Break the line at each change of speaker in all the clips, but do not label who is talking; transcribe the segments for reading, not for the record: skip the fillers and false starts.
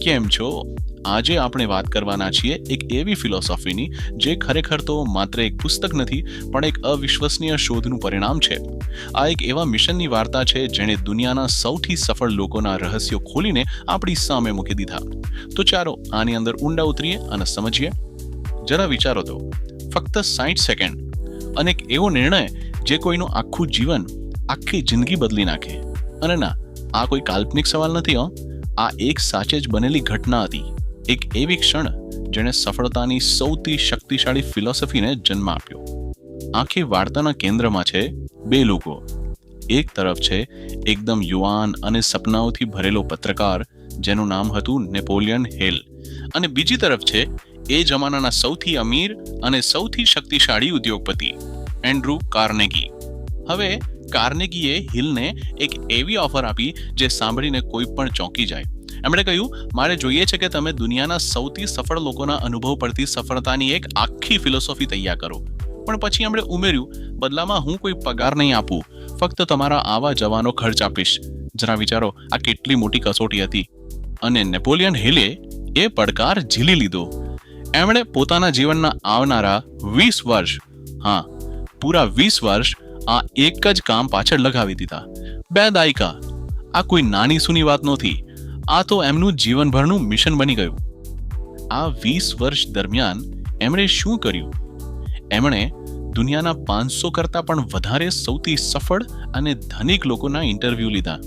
કેમ છો? આજે આપણે વાત કરવાના છીએ એક એવી ફિલોસોફીની જે ખરેખર તો માત્ર એક પુસ્તક નથી પણ એક અવિશ્વસનીય શોધનું પરિણામ છે. આ એક એવા મિશનની વાર્તા છે જેણે દુનિયાના સૌથી સફળ લોકોના રહસ્યો ખોલીને આપણી સામે મૂકી દીધા. તો ચાલો આની અંદર ઊંડા ઉતરીએ અને સમજીએ. જરા વિચારો તો, ફક્ત 60 સેકન્ડ અને એક એવો નિર્ણય જે કોઈનું આખું જીવન, આખી જિંદગી બદલી નાખે. અને ના, આ કોઈ કાલ્પનિક સવાલ નથી હો, આ એક સાચે જ બનેલી ઘટના હતી. એક એવી ક્ષણ જેણે સફળતાની સૌથી શક્તિશાળી ફિલોસોફીને જન્મ આપ્યો. આખી વાર્તાના કેન્દ્રમાં છે બે લોકો. એક તરફ છે એકદમ યુવાન અને સપનાઓથી ભરેલો પત્રકાર જેનું નામ હતું નેપોલિયન હિલ, અને બીજી તરફ છે એ જમાનાના સૌથી અમીર અને સૌથી શક્તિશાળી ઉદ્યોગપતિ એન્ડ્રુ કાર્નેગી. હવે કાર્નેગીએ હિલને એક એવી ઓફર આપી જે સાંભળીને કોઈ પણ ચોંકી જાય. એમણે કહ્યું, મારે જોઈએ છે કે તમે દુનિયાના સૌથી સફળ લોકોના અનુભવ પરથી સફળતાની એક આખી ફિલોસોફી તૈયાર કરો. પણ પછી એમણે ઉમેર્યું, બદલામાં હું કોઈ પગાર નહીં આપું, ફક્ત તમારા આવા જવાનો ખર્ચ આપીશ. જરા વિચારો, આ કેટલી મોટી કસોટી હતી. અને નેપોલિયન હિલે એ પડકાર ઝીલી લીધો. એમણે પોતાના જીવનના આવનારા 20 વર્ષ, હા, પૂરા 20 વર્ષ આ એક જ કામ પાછળ લગાવી દીધા. 2 દાયકા. આ કોઈ નાની સૂની વાત નહોતી. આ તો એમનું જીવનભરનું મિશન બની ગયું. આ 20 વર્ષ દરમિયાન એમણે શું કર્યું? એમણે દુનિયાના 500 કરતાં પણ વધારે સૌથી સફળ અને ધનિક લોકોના ઇન્ટરવ્યૂ લીધા.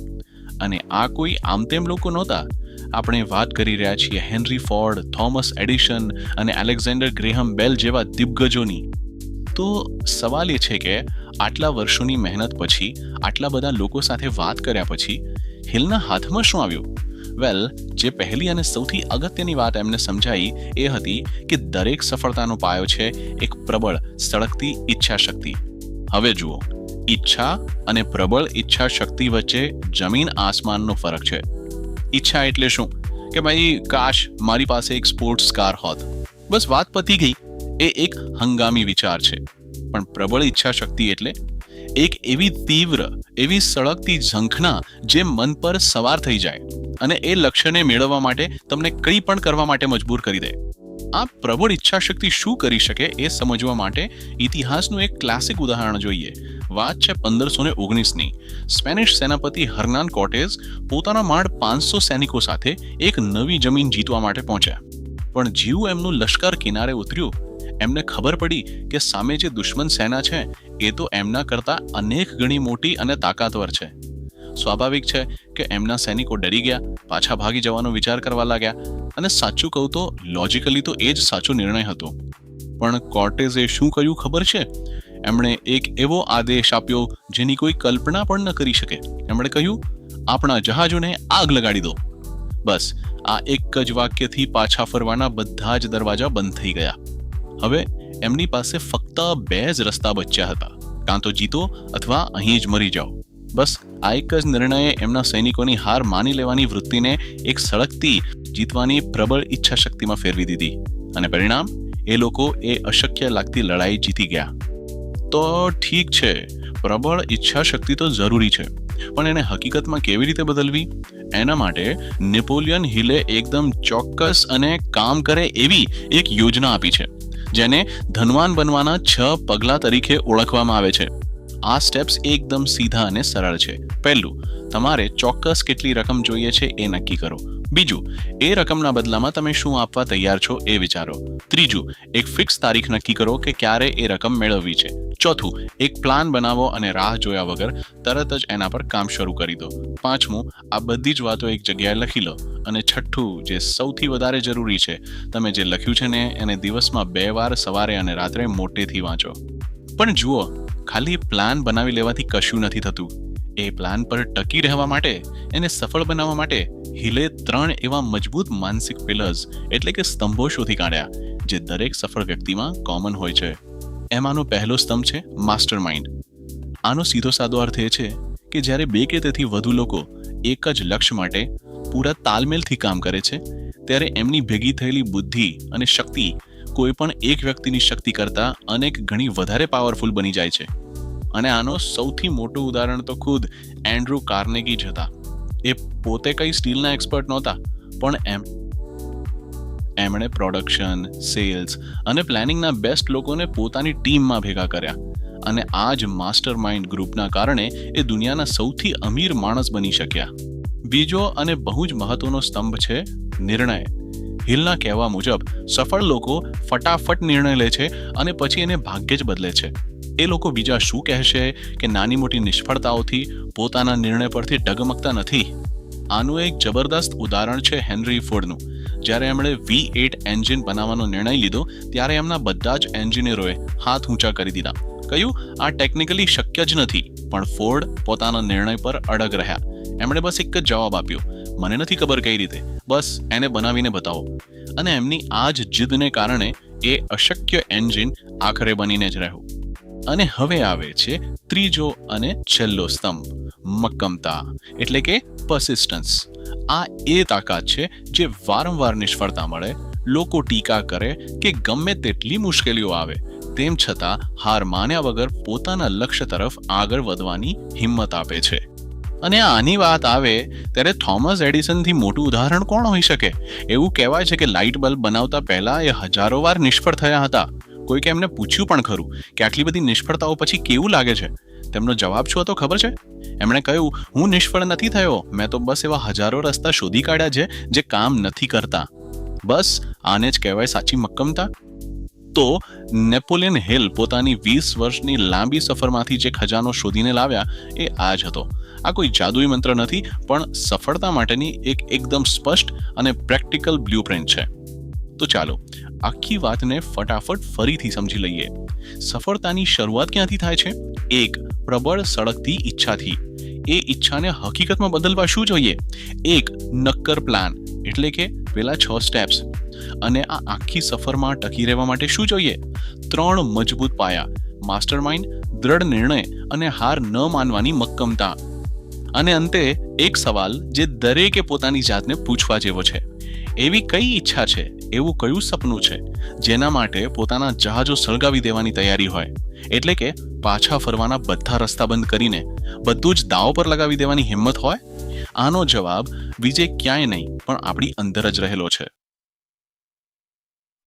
અને આ કોઈ આમ તેમ લોકો નહોતા. આપણે વાત કરી રહ્યા છીએ હેનરી ફોર્ડ, થોમસ એડિશન અને એલેક્ઝાન્ડર ગ્રેહમ બેલ જેવા દિગ્ગજોની. તો સવાલ એ છે કે આટલા વર્ષોની મહેનત પછી, આટલા બધા લોકો સાથે વાત કર્યા પછી હિલના હાથમાં શું આવ્યું? વેલ, જે પહેલી અને સૌથી અગત્યની વાત એમને સમજાઈ એ હતી કે દરેક સફળતાનો પાયો છે એક પ્રબળ, સળગતી ઈચ્છા શક્તિ. હવે જુઓ, ઈચ્છા અને પ્રબળ ઈચ્છા શક્તિ વચ્ચે જમીન આસમાનનો ફરક છે. ઈચ્છા એટલે શું? કે ભાઈ, કાશ મારી પાસે એક સ્પોર્ટ્સ કાર હોત, બસ વાત પતી ગઈ. એ એક હંગામી વિચાર છે. પણ પ્રબળ ઈચ્છા શક્તિ એટલે એક એવી તીવ્ર, એવી સળગતી ઝંખના જે મન પર સવાર થઈ જાય અને એ લક્ષ્યને મેળવવા માટે તમને કંઈ પણ કરવા માટે મજબૂર કરી દે. આ પ્રબળ ઈચ્છા શક્તિ શું કરી શકે એ સમજવા માટે ઇતિહાસનું એક ક્લાસિક ઉદાહરણ જોઈએ. વાત છે 1519ની. સ્પેનિશ સેનાપતિ હર્નાન કોર્ટેઝ પોતાના માંડ 500 સૈનિકો સાથે એક નવી જમીન જીતવા માટે પહોંચ્યા. પણ જેવું એમનું લશ્કર કિનારે ઉતર્યું, એમને ખબર પડી કે સામે જે દુશ્મન સેના છે એ તો એમના કરતા અનેક ગણી મોટી અને તાકાતવર છે. સ્વાભાવિક છે કે એમના સૈનિકો ડરી ગયા, પાછા ભાગી જવાનો વિચાર કરવા લાગ્યા. અને સાચું કહું તો લોજિકલી તો એ જ સાચો નિર્ણય હતો. પણ કોર્ટેઝે શું કર્યું ખબર છે? એમણે એક એવો આદેશ આપ્યો જેની કોઈ કલ્પના પણ ન કરી શકે. એમણે કહ્યું, આપણા જહાજોને આગ લગાડી દો. બસ આ એક જ વાક્યથી પાછા ફરવાના બધા જ દરવાજા બંધ થઈ ગયા. હવે એમની પાસે ફક્ત 2 જ રસ્તા બચ્યા હતા, કાં તો જીતો અથવા અહીં જ મરી જાઓ. બસ આ એક જ નિર્ણયે એમના સૈનિકોની હાર માની લેવાની વૃત્તિને એક સળગતી, જીતવાની પ્રબળ ઈચ્છા શક્તિમાં ફેરવી દીધી. અને પરિણામ, એ લોકો એ અશક્ય લાગતી લડાઈ જીતી ગયા. તો ઠીક છે, પ્રબળ ઈચ્છા શક્તિ તો જરૂરી છે, પણ એને હકીકતમાં કેવી રીતે બદલવી? એના માટે નેપોલિયન હિલે એકદમ ચોક્કસ અને કામ કરે એવી એક યોજના આપી છે, જેને ધનવાન બનવાના 6 પગલાં તરીકે ઓળખવામાં આવે છે. આ સ્ટેપ્સ એકદમ સીધા અને સરળ છે. પહેલું, તમારે ચોક્કસ કેટલી રકમ જોઈએ છે એ નક્કી કરો. બીજું, એ રકમના બદલામાં તમે શું આપવા તૈયાર છો એ વિચારો. ત્રીજું, એક ફિક્સ તારીખ નક્કી કરો કે ક્યારે એ રકમ મેળવવી છે. ચોથું, એક પ્લાન બનાવો અને રાહ જોયા વગર તરત જ એના પર કામ શરૂ કરી દો. પાંચમું, આ બધી જ વાતો એક જગ્યાએ લખી લો. અને છઠ્ઠું, જે સૌથી વધારે જરૂરી છે, તમે જે લખ્યું છે ને એને દિવસમાં 2 વાર સવારે અને રાત્રે મોટેથી વાંચો. પણ જુઓ, ખાલી પ્લાન બનાવી લેવાથી કશું નથી થતું. એ પ્લાન પર ટકી રહેવા માટે, એને સફળ બનાવવા માટે હિલે 3 એવા મજબૂત માનસિક પિલર્સ એટલે કે સ્તંભો શોધી કાઢ્યા જે દરેક સફળ વ્યક્તિમાં કોમન હોય છે. એમાંનો પહેલો સ્તંભ છે માસ્ટર માઇન્ડ. આનો સીધો સાદો અર્થ એ છે કે જ્યારે 2 કે તેથી વધુ લોકો એક જ લક્ષ્ય માટે પૂરા તાલમેલથી કામ કરે છે, ત્યારે એમની ભેગી થયેલી બુદ્ધિ અને શક્તિ કોઈ પણ એક વ્યક્તિની શક્તિ કરતાં અનેક ગણી વધારે પાવરફુલ બની જાય છે. અને આનો સૌથી મોટું ઉદાહરણ તો ખુદ એન્ડ્રુ કાર્નેગી જ હતા. એ પોતે કઈ સ્ટીલના એક્સપર્ટ નહોતા, પણ એમણે પ્રોડક્શન, સેલ્સ અને પ્લાનિંગના બેસ્ટ લોકોને પોતાની ટીમમાં ભેગા કર્યા અને આ જ માસ્ટર માઇન્ડ ગ્રુપના કારણે એ દુનિયાના સૌથી અમીર માણસ બની શક્યા. બીજો અને બહુ જ મહત્વનો સ્તંભ છે નિર્ણય. હિલના કહેવા મુજબ સફળ લોકો ફટાફટ નિર્ણય લે છે અને પછી એને ભાગ્ય જ બદલે છે. એ લોકો બીજા શું કહેશે કે નાની મોટી નિષ્ફળતાઓથી પોતાના નિર્ણય પરથી ડગમગતા નથી. આનું એક જબરદસ્ત ઉદાહરણ છે હેનરી ફોર્ડનું. જ્યારે એમણે V8 એન્જિન બનાવવાનો નિર્ણય લીધો ત્યારે એમના બધા જ એન્જિનિયરોએ હાથ ઊંચા કરી દીધા. કહ્યું, આ ટેકનિકલી શક્ય જ નથી. પણ ફોર્ડ પોતાના નિર્ણય પર અડગ રહ્યા. એમણે બસ એક જ જવાબ આપ્યો, મને નથી ખબર કઈ રીતે, બસ એને બનાવીને બતાવો. અને એમની આ જ જીદને કારણે એ અશક્ય એન્જિન આખરે બનીને જ રહ્યું. અને હવે આવે છે ત્રીજો અને છેલ્લો સ્તંભ, મક્કમતા, એટલે કે પરસિસ્ટન્સ. આ એ તાકાત છે જે વારંવાર નિષ્ફળતા મળે, લોકો ટીકા કરે કે ગમે તેટલી મુશ્કેલીઓ આવે, તેમ છતાં હાર માન્યા વગર પોતાના લક્ષ્ય તરફ આગળ વધવાની હિંમત આપે છે. અને આની વાત આવે ત્યારે થોમસ એડિસનથી મોટું ઉદાહરણ કોણ હોઈ શકે? એવું કહેવાય છે કે લાઇટ બલ્બ બનાવતા પહેલા એ હજારો વાર નિષ્ફળ થયા હતા. કોઈકે એમને પૂછ્યું પણ ખરું કે આટલી બધી નિષ્ફળતાઓ પછી કેવું લાગે છે? તેમનો જવાબ શું હતો ખબર છે? એમણે કહ્યું, હું નિષ્ફળ નથી થયો, મેં તો બસ એવા હજારો રસ્તા શોધી કાઢ્યા છે જે કામ નથી કરતા. બસ આને જ કહેવાય સાચી મક્કમતા. તો નેપોલિયન હિલ પોતાની 20 વર્ષની લાંબી સફરમાંથી જે ખજાનો શોધીને લાવ્યા એ આ જ હતો. આ કોઈ જાદુઈ મંત્ર નથી, પણ સફળતા માટેની એક એકદમ સ્પષ્ટ અને પ્રેક્ટિકલ બ્લુપ્રિન્ટ છે. તો ચાલો આખી વાતને ફટાફટ ફરીથી સમજી લઈએ. સફળતાની શરૂઆત ક્યાંથી થાય છે? એક પ્રબળ સળગતી ઈચ્છાથી. એ ઈચ્છાને હકીકતમાં બદલવા શું જોઈએ? એક નક્કર પ્લાન, એટલે કે પેલા 6 સ્ટેપ્સ. અને આ આખી સફરમાં ટકી રહેવા માટે શું જોઈએ? 3 મજબૂત પાયા, માસ્ટર માઇન્ડ, દ્રઢ નિર્ણય અને હાર ન માનવાની મક્કમતા. અને અંતે એક સવાલ જે દરેકે પોતાની જાતને પૂછવા જેવો છે, એવી કઈ ઈચ્છા છે, એવું કયું સપનું છે જેના માટે પોતાના જહાજો સળગાવી દેવાની તૈયારી હોય? એટલે કે પાછા ફરવાના બધા રસ્તા બંધ કરીને બધું જ દાવ પર લગાવી દેવાની હિંમત હોય? આનો જવાબ બીજે ક્યાંય નહીં પણ આપણી અંદર જ રહેલો છે.